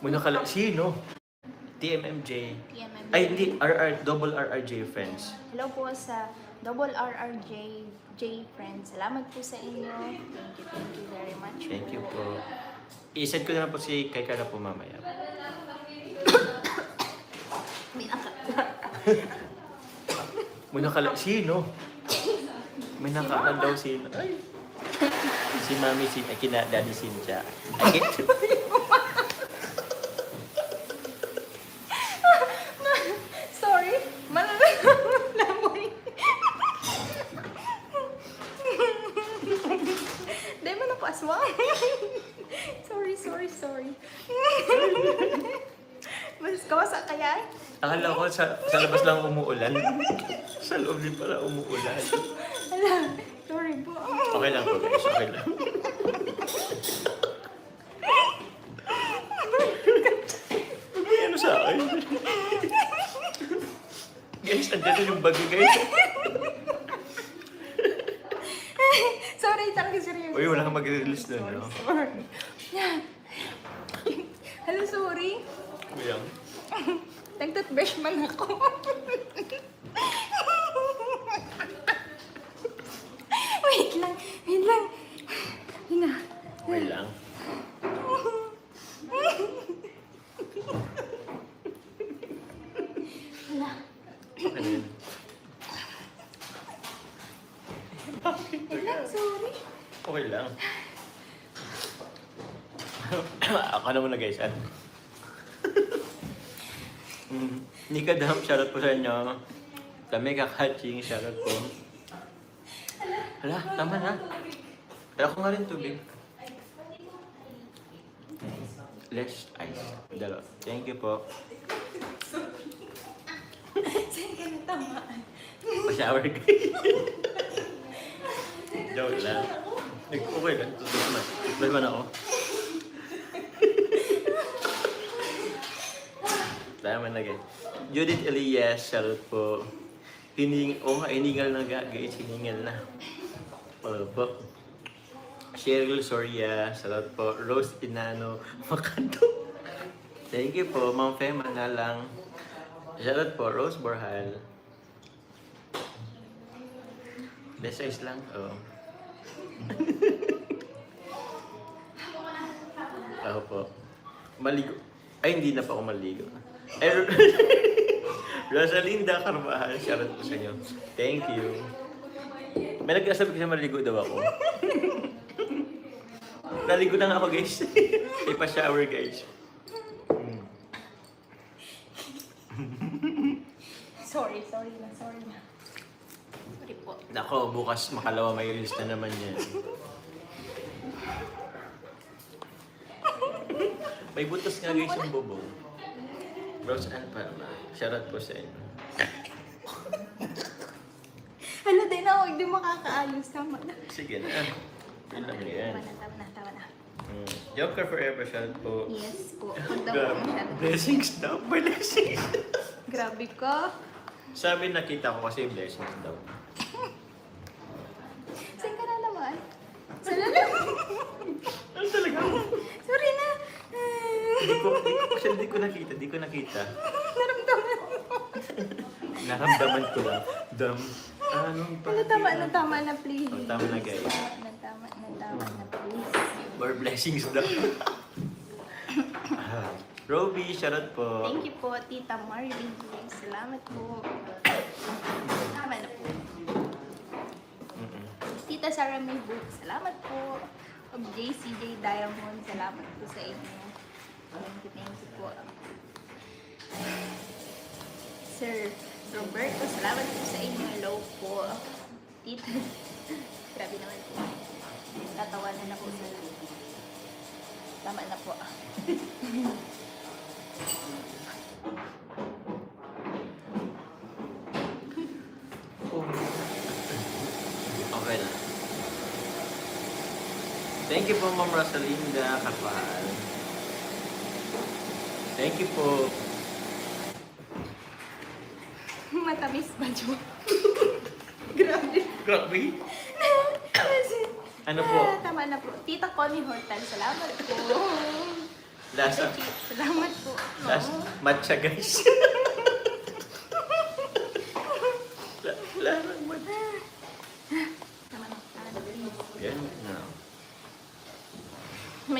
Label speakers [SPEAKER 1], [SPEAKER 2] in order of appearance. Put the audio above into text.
[SPEAKER 1] Muna ka sino? TMMJ.
[SPEAKER 2] TMMJ.
[SPEAKER 1] Ay, hindi. Double RRJ friends.
[SPEAKER 2] Hello po sa Double RRJ friends. Salamat po sa inyo. Thank you very much.
[SPEAKER 1] Thank you po. I-send ko na lang po si kay Kara po mamaya. Muna ka sino? May nakakal daw sino. Ay. Si Mami kina Daddy Cynthia. Ay,
[SPEAKER 2] Sorry. Malamoy. Dahil mo na po aswang. Sorry. Mas kawasa kaya?
[SPEAKER 1] akala ko sa labas lang umuulan. Sa loob din pala umuulan.
[SPEAKER 2] Ala, sorry po.
[SPEAKER 1] Okay lang po guys, okay lang. May ano sa akin? Guys, andyan yung bagay guys.
[SPEAKER 2] Sorry, talaga seryoso.
[SPEAKER 1] Uy, wala kang mag-release na, no?
[SPEAKER 2] Sorry. Hello, sorry.
[SPEAKER 1] Kuya.
[SPEAKER 2] Nag-toothbrush man ako. Wait lang. Hinga.
[SPEAKER 1] Wait lang.
[SPEAKER 2] Wala.
[SPEAKER 1] Okay na yun.
[SPEAKER 2] Wait lang, sorry.
[SPEAKER 1] Okay lang. Ako na muna guys, ah. Nika Dam, shoutout po sa inyo. Kami kakatching, shoutout po. Hala, tama na. Pero ako nga rin tubig. Less ice. Dalawa. Thank you po.
[SPEAKER 2] Saan ka natamaan?
[SPEAKER 1] Pa-shower guys. Joke lang. Okay lang. Tutulog man ako. Tama na guys. Judith Elias, shoutout po. Hiningal na guys. Hiningal na. Wala po. Cheryl Soria, shoutout po. Rose Inano, Makanto. Thank you po. Ma'am Fema na lang. Shoutout po. Rose Borhal. Less size lang. Oh. Ako po. Maligo. Ay, hindi na pa ako maligo. Ay, Rosalinda Carvajal, shoutout po sa inyo. Thank you. May nagkasabi kasi maligo daw ako. Naligo na nga ako guys. Ipa-shower guys.
[SPEAKER 2] Sorry na. Sorry po.
[SPEAKER 1] Nako, bukas makalawa may release na naman yan. May butas nga guys yung bubong. Rose Ann Palma, shoutout po sa inyo.
[SPEAKER 2] Hala, din ako, hindi makakaayos. Tama na.
[SPEAKER 1] Sige na. Yun lang yan.
[SPEAKER 2] Tama na.
[SPEAKER 1] Joker Forever, shoutout po.
[SPEAKER 2] Yes po. Punta po masyado.
[SPEAKER 1] Blessings daw. Blessings.
[SPEAKER 2] Grabe ka.
[SPEAKER 1] Sabi nakita ko kasi blessings daw.
[SPEAKER 2] Saan ka na naman? Sa lalim.
[SPEAKER 1] Ano talaga?
[SPEAKER 2] Sorry na.
[SPEAKER 1] Hindi ko nakita.
[SPEAKER 2] Naramdaman mo.
[SPEAKER 1] Naramdaman ko lang. Anong
[SPEAKER 2] Ano, tama na, please.
[SPEAKER 1] Oh, tama na, guys.
[SPEAKER 2] Tama na, please.
[SPEAKER 1] More blessings daw. Roby, shoutout po.
[SPEAKER 2] Thank you po, Tita Marvin. Salamat po. Tama na po. Tita Sarah May Book, salamat po. Of JCJ Diamond, salamat po sa inyo. Thank you po. Sir Roberto, salamat po sa inyo. Hello po. Tita, grabe naman po. Tatawanan na po sa tama na po.
[SPEAKER 1] Okay na. Thank you po, Ma'am Rosalinda Kapal. Thank you po.
[SPEAKER 2] Matamis ba, Jo? Grabe.
[SPEAKER 1] Grabe. Ano po?
[SPEAKER 2] Tama na po. Tita Connie Hortal, salamat po.
[SPEAKER 1] Lasa.
[SPEAKER 2] Salamat po.
[SPEAKER 1] Lasa. Matcha, guys. Lasang matcha.
[SPEAKER 2] Naman.
[SPEAKER 1] Yan. No.